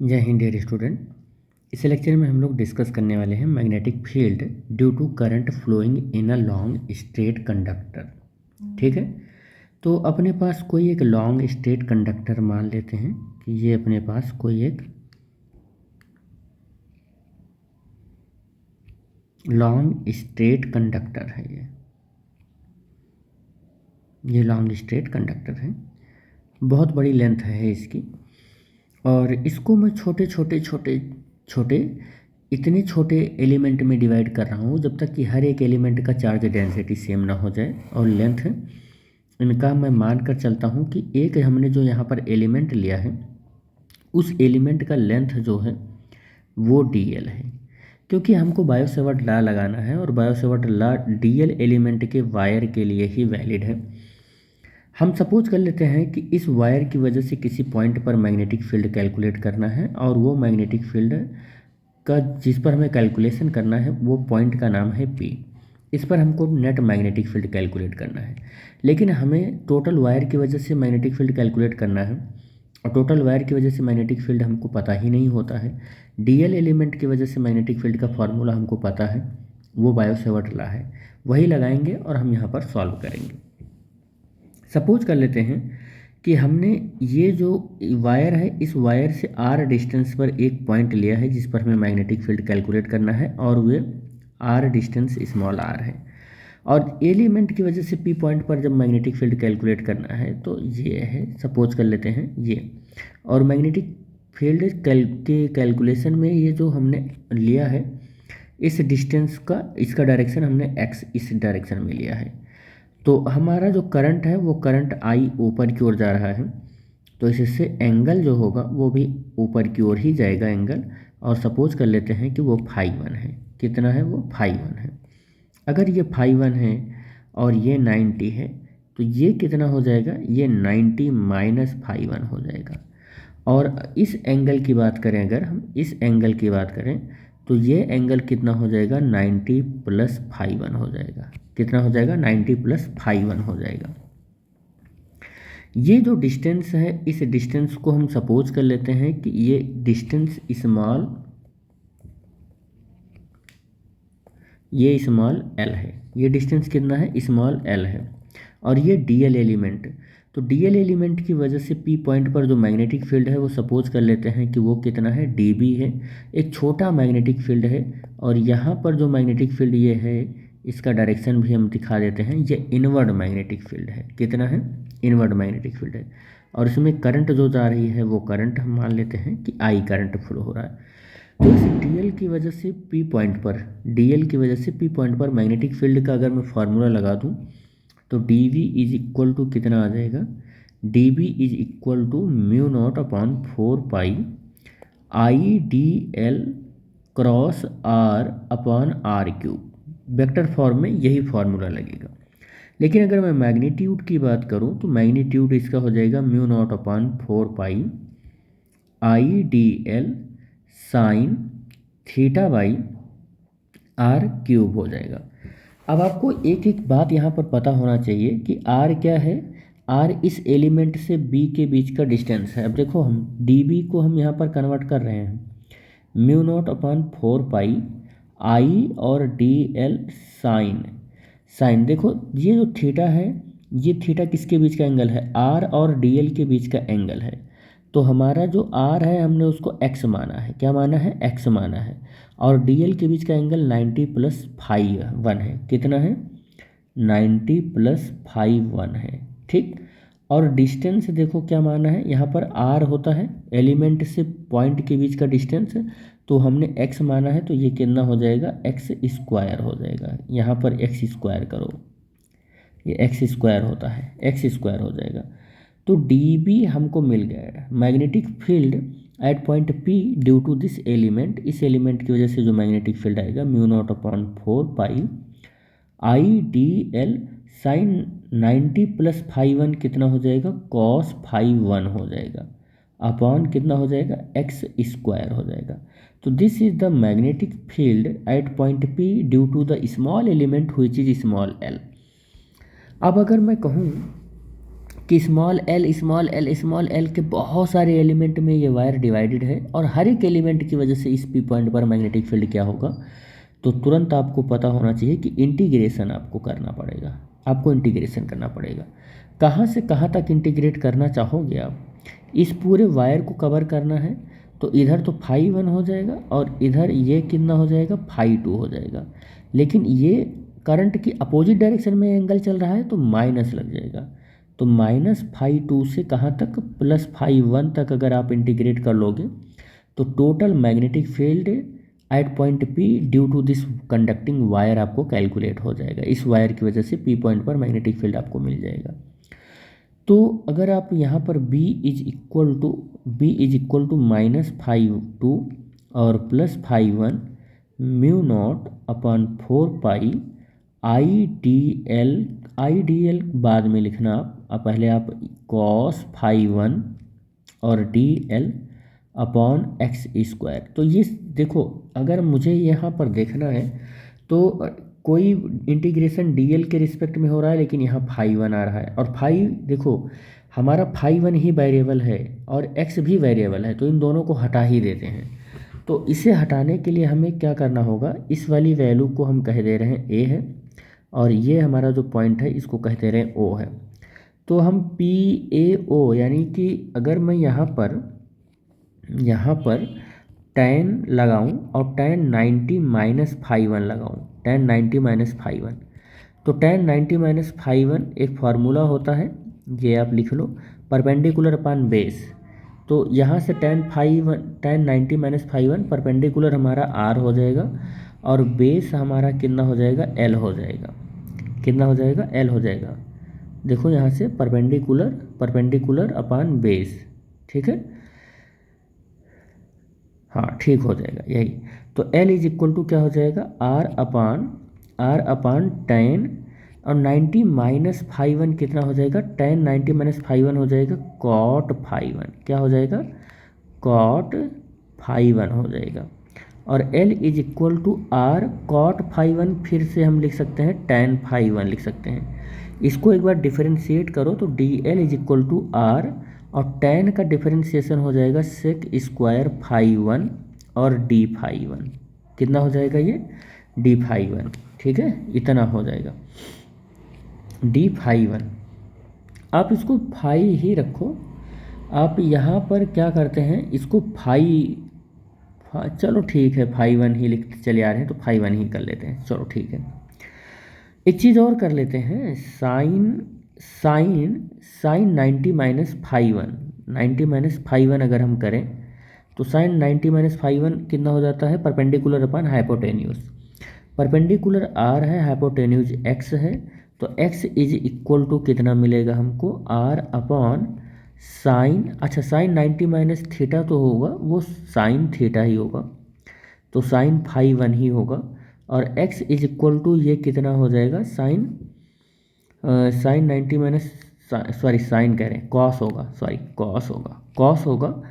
जय हिंद dear student. इस लेक्चर में हम लोग डिस्कस करने वाले हैं magnetic field due to current flowing in a long straight conductor. ठीक है, तो अपने पास कोई एक लॉन्ग स्ट्रेट कंडक्टर मान लेते हैं कि ये अपने पास कोई एक लॉन्ग स्ट्रेट कंडक्टर है। ये लॉन्ग स्ट्रेट कंडक्टर है, बहुत बड़ी लेंथ है इसकी। और इसको मैं छोटे छोटे छोटे छोटे इतने छोटे एलिमेंट में डिवाइड कर रहा हूँ जब तक कि हर एक एलिमेंट का चार्ज डेंसिटी सेम ना हो जाए। और लेंथ इनका मैं मान कर चलता हूँ कि एक हमने जो यहाँ पर एलिमेंट लिया है उस एलिमेंट का लेंथ जो है वो dl है, क्योंकि हमको बायो सेवर्ट लॉ लगाना है और bio Savart law dl element के वायर के लिए ही वैलिड है। हम सपोज कर लेते हैं कि इस वायर की वजह से किसी पॉइंट पर मैग्नेटिक फील्ड कैलकुलेट करना है और वो मैग्नेटिक फील्ड का जिस पर हमें कैलकुलेशन करना है वो पॉइंट का नाम है P। इस पर हमको नेट मैग्नेटिक फील्ड कैलकुलेट करना है, लेकिन हमें टोटल वायर की वजह से मैग्नेटिक फील्ड कैलकुलेट करना है और टोटल वायर की वजह से मैग्नेटिक फील्ड हमको पता ही नहीं होता है। डीएल एलिमेंट की वजह से मैग्नेटिक फील्ड का फॉर्मूला हमको पता है, वो बायो सेवर्ट लॉ है, वही लगाएंगे और हम यहाँ पर सॉल्व करेंगे। सपोज कर लेते हैं कि हमने ये जो वायर है इस वायर से आर डिस्टेंस पर एक पॉइंट लिया है जिस पर हमें मैग्नेटिक फील्ड कैलकुलेट करना है और वे आर डिस्टेंस स्मॉल आर है। और एलिमेंट की वजह से पी पॉइंट पर जब मैग्नेटिक फील्ड कैलकुलेट करना है तो ये है, सपोज कर लेते हैं ये। और मैग्नेटिक फील्ड के कैलकुलेशन में ये जो हमने लिया है इस डिस्टेंस का, इसका डायरेक्शन हमने एक्स इस डायरेक्शन में लिया है। तो हमारा जो करंट है वो करंट आई ऊपर की ओर जा रहा है, तो इससे एंगल जो होगा वो भी ऊपर की ओर ही जाएगा एंगल। और सपोज कर लेते हैं कि वो φ1 है। कितना है वो φ1 है। अगर ये φ1 है और ये 90 है तो ये कितना हो जाएगा, ये 90 माइनस φ1 हो जाएगा। और इस एंगल की बात करें, अगर हम इस एंगल की बात करें तो ये एंगल कितना हो जाएगा, 90 प्लस φ1 हो जाएगा। कितना हो जाएगा, 90 प्लस φ1 हो जाएगा। ये जो डिस्टेंस है इस डिस्टेंस को हम सपोज कर लेते हैं कि ये डिस्टेंस स्मॉल, ये स्मॉल l है। ये डिस्टेंस कितना है, स्मॉल l है। और ये dl एलिमेंट, तो dl एलिमेंट की वजह से p पॉइंट पर जो मैग्नेटिक फील्ड है वो सपोज कर लेते हैं कि वो कितना है, db है। एक छोटा मैग्नेटिक फील्ड है और यहाँ पर जो मैग्नेटिक फील्ड ये है इसका डायरेक्शन भी हम दिखा देते हैं, ये इनवर्ड मैग्नेटिक फील्ड है। कितना है, इनवर्ड मैग्नेटिक फील्ड है। और इसमें करंट जो जा रही है वो करंट हम मान लेते हैं कि I करंट फ्लो हो रहा है। तो इस डीएल की वजह से पी पॉइंट पर, डीएल की वजह से पी पॉइंट पर मैग्नेटिक फील्ड का अगर मैं फार्मूला लगा दूं तो D V is equal to कितना आ जाएगा, D V is equal to mu naught upon 4 pi I D L cross R upon R cube. Vector form में यही फार्मूला लगेगा। लेकिन अगर मैं मैग्नीट्यूड की बात करूं तो मैग्नीट्यूड इसका हो जाएगा mu naught upon 4 pi I D L sine theta by R cube हो जाएगा। अब आपको एक एक बात यहाँ पर पता होना चाहिए कि आर क्या है। आर इस एलिमेंट से बी के बीच का डिस्टेंस है। अब देखो हम डी बी को हम यहाँ पर कन्वर्ट कर रहे हैं म्यू नॉट अपॉन 4 पाई आई और डी एल साइन। साइन देखो ये जो थीटा है, ये थीटा किसके बीच का एंगल है, आर और डी एल के बीच का एंगल है। तो हमारा जो आर है हमने उसको एक्स माना है। क्या माना है, एक्स माना है। और डीएल के बीच का एंगल 90 प्लस φ1 है। कितना है, 90 प्लस φ1 है। ठीक। और डिस्टेंस देखो क्या माना है, यहाँ पर आर होता है एलिमेंट से पॉइंट के बीच का डिस्टेंस, तो हमने एक्स माना है तो ये कितना हो जाएगा, एक्स स्क्वायर हो जाएगा। यहाँ पर एक्स स्क्वायर करो, ये एक्स स्क्वायर होता है, एक्स स्क्वायर हो जाएगा। तो डी बी हमको मिल गया magnetic field at point P due to this element. इस एलिमेंट की वजह से जो मैग्नेटिक फील्ड आएगा mu naught upon 4 pi I D L sine 90 plus φ1 कितना हो जाएगा, कॉस φ1 हो जाएगा, अपॉन कितना हो जाएगा, एक्स स्क्वायर हो जाएगा। तो this is the magnetic field at point P due to the small element which is small L. अब अगर मैं कहूँ कि स्मॉल एल के बहुत सारे एलिमेंट में ये वायर डिवाइडेड है और हर एक एलिमेंट की वजह से इस पी पॉइंट पर मैग्नेटिक फील्ड क्या होगा, तो तुरंत आपको पता होना चाहिए कि इंटीग्रेशन आपको करना पड़ेगा, आपको इंटीग्रेशन करना पड़ेगा। कहाँ से कहाँ तक इंटीग्रेट करना चाहोगे आप, इस पूरे वायर को कवर करना है तो इधर तो फाई 1 हो जाएगा और इधर ये कितना हो जाएगा, फाई 2 हो जाएगा। लेकिन ये करंट की अपोजिट डायरेक्शन में एंगल चल रहा है तो माइनस लग जाएगा। तो -φ2 से कहाँ तक, +φ1 तक अगर आप इंटीग्रेट कर लोगे तो total magnetic field at point P due to this conducting wire आपको कैलकुलेट हो जाएगा। इस वायर की वजह से P पॉइंट पर मैग्नेटिक फील्ड आपको मिल जाएगा। तो अगर आप यहाँ पर B इज इक्वल टू -φ2 और +φ1 mu naught upon 4 I D L बाद में लिखना आप पहले आप कॉस φ1 और D L upon X square. तो ये देखो, अगर मुझे यहाँ पर देखना है तो कोई इंटीग्रेशन डी एल के रिस्पेक्ट में हो रहा है लेकिन यहाँ φ1 आ रहा है और फाई देखो हमारा φ1 ही वेरिएबल है और एक्स भी वेरिएबल है, तो इन दोनों को हटा ही देते हैं। तो इसे हटाने के लिए हमें क्या करना होगा, इस वाली वैल्यू को हम कह दे रहे हैं ए है और ये हमारा जो पॉइंट है इसको कह दे रहे हैं ओ है। तो हम पी ए ओ यानी कि अगर मैं यहाँ पर tan लगाऊं और tan 90 - φ1 लगाऊं, tan 90 - φ1, तो tan 90 - φ1 एक फार्मूला होता है, ये आप लिख लो, परपेंडिकुलर अपान बेस। तो यहाँ से tan 90 - φ1 परपेंडिकुलर हमारा r हो जाएगा और बेस हमारा कितना हो जाएगा, l हो जाएगा। कितना हो जाएगा, l हो जाएगा। देखो यहाँ से परपेंडिकुलर अपान बेस, ठीक है, हाँ ठीक हो जाएगा यही। तो L इज इक्वल टू क्या हो जाएगा, R अपान tan और 90 - φ1 कितना हो जाएगा, tan 90 - φ1 हो जाएगा cot φ1, क्या हो जाएगा, cot φ1 हो जाएगा। और L is equal to R cot φ1 फिर से हम लिख सकते हैं tan φ1 लिख सकते हैं। इसको एक बार डिफरेंशिएट करो तो DL is equal to R और tan का डिफरेंशिएशन हो जाएगा sec स्क्वायर φ1 और d φ1, कितना हो जाएगा ये, d φ1, ठीक है, इतना हो जाएगा d φ1। आप इसको फाई ही रखो, आप यहाँ पर क्या करते हैं इसको चलो ठीक है φ1 ही लिखते चले आ रहे हैं तो φ1 ही कर लेते हैं, चलो ठीक है। एक चीज़ और कर लेते हैं, साइन 90 - φ1, 90 - φ1 अगर हम करें तो साइन 90 - φ1 कितना हो जाता है, परपेंडिकुलर अपान हाइपोटेन्यूज। परपेंडिकुलर r है, हाइपोटेन्यूज x है, तो x इज इक्वल टू कितना मिलेगा हमको, r अपॉन साइन, अच्छा साइन 90 - थीटा तो होगा, वो साइन थीटा ही होगा, तो साइन φ1 ही होगा। और x इज इक्वल टू ये कितना हो जाएगा, साइन 90 सॉरी साइन कह रहे हैं, कॉस होगा, सॉरी कॉस होगा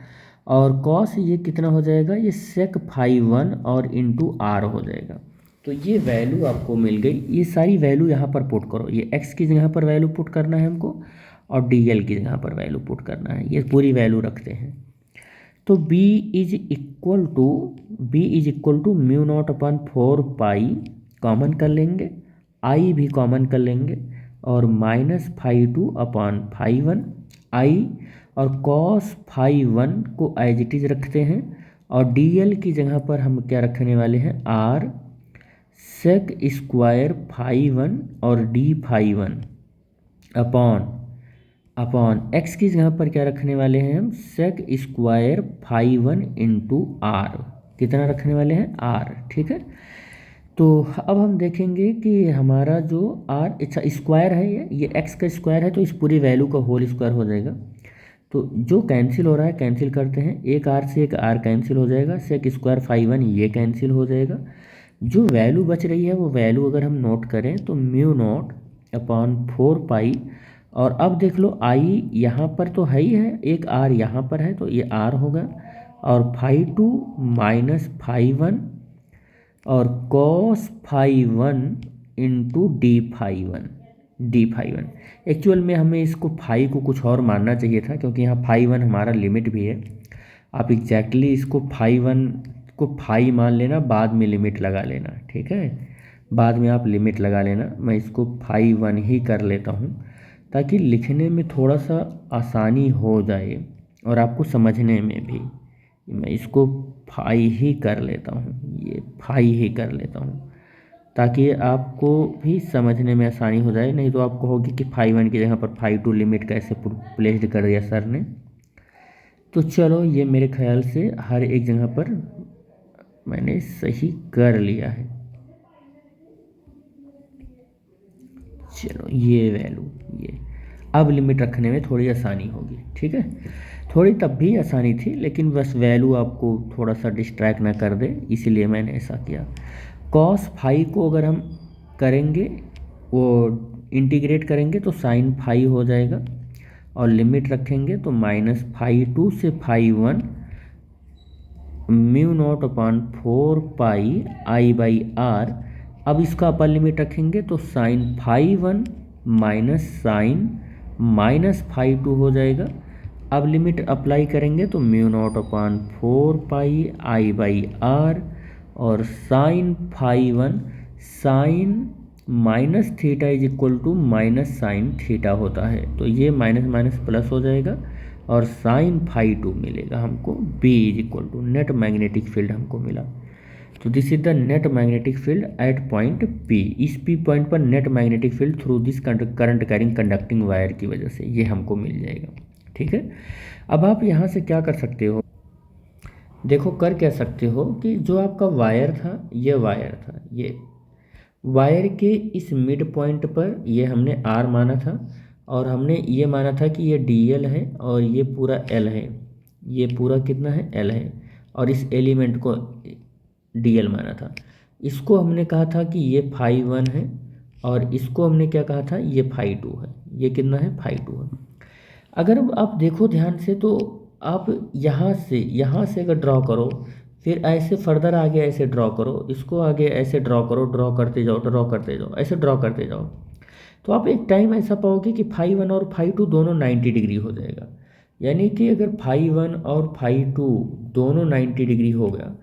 और कॉस ये कितना हो जाएगा, ये सेक φ1 और इंटू r हो जाएगा। तो ये वैल्यू आपको मिल गई, ये सारी वैल्यू यहाँ पर पुट करो, ये x की जगह पर वैल्यू पुट करना है हमको और dl की जगह पर वैल्यू पुट करना है, ये पूरी वैल्यू रखते हैं। तो b is equal to mu naught upon 4 common कर लेंगे, i भी कॉमन कर लेंगे और -φ2 अपॉन φ1 i और cos φ1 को एज इट इज रखते हैं और dl की जगह पर हम क्या रखने वाले हैं, r सेक स्क्वायर φ1 और d φ1 अपॉन x की जगह पर क्या रखने वाले हैं हम, सेक स्क्वायर φ1 इंटू r, कितना रखने वाले हैं, r, ठीक है। तो अब हम देखेंगे कि हमारा जो r अच्छा स्क्वायर है, ये x का स्क्वायर है तो इस पूरी वैल्यू का होल स्क्वायर हो जाएगा। तो जो कैंसिल हो रहा है कैंसिल करते हैं, एक r से एक r कैंसिल हो जाएगा, सेक स्क्वायर φ1 ये कैंसिल हो जाएगा। जो वैल्यू बच रही है वो वैल्यू अगर हम नोट करें तो म्यू नॉट अपॉन 4 और अब देख लो i यहाँ पर तो है ही है, एक r यहाँ पर है तो ये r होगा और φ2 माइनस φ1 और cos φ1 into d φ1, D phi one. एक्चुअल में हमें इसको फाई को कुछ और मानना चाहिए था, क्योंकि यहाँ फाई वन हमारा लिमिट भी है। आप एग्जैक्टली इसको फाई वन को फाई मान लेना, बाद में लिमिट लगा लेना, ठीक है, बाद में आप लिमिट लगा लेना। मैं इसको फाई वन ही कर लेता हूँ ताकि लिखने में थोड़ा सा आसानी हो जाए और आपको समझने में भी। मैं इसको फाई ही कर लेता हूँ, ये फाई ही कर लेता हूँ ताकि आपको भी समझने में आसानी हो जाए। नहीं तो आपको होगी कि फाई वन की जगह पर फाई टू लिमिट कैसे प्लेस्ड कर दिया सर ने। तो चलो, ये मेरे ख्याल से हर एक जगह पर मैंने सही कर लिया है। चलो, ये वैल्यू, ये अब लिमिट रखने में थोड़ी आसानी होगी, ठीक है। थोड़ी तब भी आसानी थी, लेकिन बस वैल्यू आपको थोड़ा सा डिस्ट्रैक्ट ना कर दे, इसीलिए मैंने ऐसा किया। कॉस फाई को अगर हम करेंगे, वो इंटीग्रेट करेंगे तो साइन फाई हो जाएगा, और लिमिट रखेंगे तो माइनस फाई टू से phi one mu naught upon 4 pi I R. अब इसका अपर लिमिट रखेंगे तो sine phi one minus sine minus phi two हो जाएगा। अब लिमिट अप्लाई करेंगे तो mu naught upon 4 pi I R, और sine phi one sine minus theta is equal to minus sine theta होता है। तो ये माइनस माइनस प्लस हो जाएगा और साइन फाई टू मिलेगा हमको। B is equal to net magnetic field हमको मिला। तो this is the net magnetic field at point P. इस पी पॉइंट पर net magnetic field through this current carrying conducting wire की वजह से ये हमको मिल जाएगा, ठीक है। अब आप यहाँ से क्या कर सकते हो, देखो कर क्या सकते हो कि जो आपका वायर था, ये वायर था, ये वायर के इस मिड पॉइंट पर ये हमने आर माना था, और हमने ये माना था कि ये डी एल है और ये पूरा एल है। ये पूरा कितना है, एल है, और इस एलिमेंट को डी एल माना था। इसको हमने कहा था कि ये फाई वन है, और इसको हमने क्या कहा था, ये फाई टू है। ये कितना है, फाई टू है। अगर आप देखो ध्यान से तो आप यहाँ से अगर ड्रॉ करो, फिर ऐसे फर्दर आगे ऐसे ड्रॉ करो, इसको आगे ऐसे ड्रॉ करो, ड्रॉ करते जाओ, ऐसे ड्रॉ करते जाओ, तो आप एक टाइम ऐसा पाओगे कि फाई वन और फाई टू दोनों 90 डिग्री हो जाएगा। यानी कि अगर फाई वन और फाई टू दोनों 90 डिग्री हो गया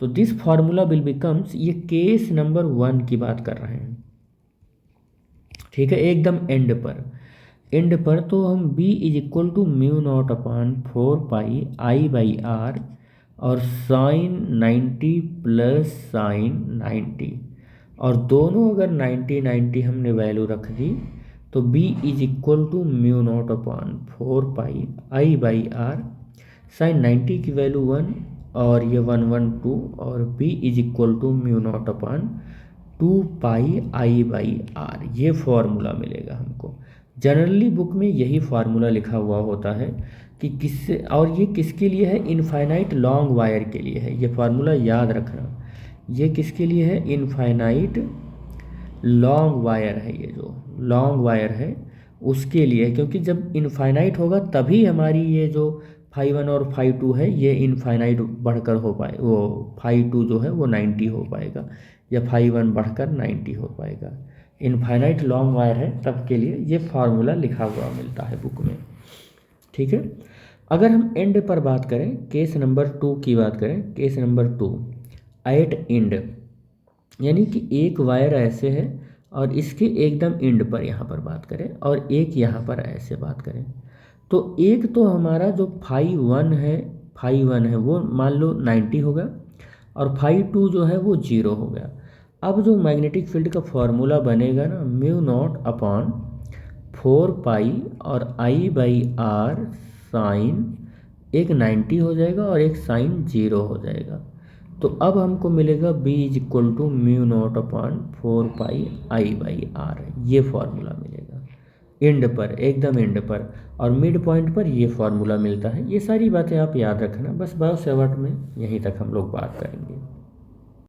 तो दिस फार्मूला विल बिकम्स, ये केस नंबर 1 की बात कर रहे हैं, ठीक है, एकदम एंड पर तो हम b is equal to mu naught upon 4 pi I R, और साइन 90 प्लस साइन 90, और दोनों अगर 90 हमने वैल्यू रख दी तो b is equal to mu naught upon 4 pi I R. Sine 90 की वैल्यू 1 और ये 1 और b is equal to mu naught upon 2 pi I R. ये फॉर्मूला मिलेगा हमको। जनरली बुक में यही फार्मूला लिखा हुआ होता है कि किससे, और ये किसके लिए है, इनफाइनाइट लॉन्ग वायर के लिए है। ये फार्मूला याद रखना, ये किसके लिए है, इनफाइनाइट लॉन्ग वायर है। ये जो लॉन्ग वायर है उसके लिए, क्योंकि जब इनफाइनाइट होगा तभी हमारी ये जो फाई वन और फाई टू है ये इनफाइनाइट बढ़कर हो पाए, वो फाई टू जो है वो 90 हो पाएगा, या फाई वन बढ़कर 90 हो पाएगा। इनफाइनाइट लॉन्ग वायर है तब के लिए ये फार्मूला लिखा हुआ मिलता है बुक में, ठीक है। अगर हम एंड पर बात करें, केस नंबर 2 की बात करें, केस नंबर 2 एट एंड, यानी कि एक वायर ऐसे है और इसके एकदम एंड पर यहाँ पर बात करें, और एक यहाँ पर ऐसे बात करें, तो एक तो हमारा जो फाई वन है वो मान लो 90 होगा, और फाई टू जो है वो 0 हो गया। अब जो मैग्नेटिक फील्ड का फॉर्मूला बनेगा ना, म्यू नॉट अपॉन 4 पाई और I/R साइन, एक 90 हो जाएगा और एक साइन 0 हो जाएगा। तो अब हमको मिलेगा b is equal to mu naught upon 4 pi I/R। ये फार्मूला मिलेगा एंड पर, एकदम एंड पर, और मिड पॉइंट पर ये फार्मूला मिलता है। ये सारी बातें आप याद रखना, बस बायो सेवर्ट में यहीं तक हम लोग बात करेंगे।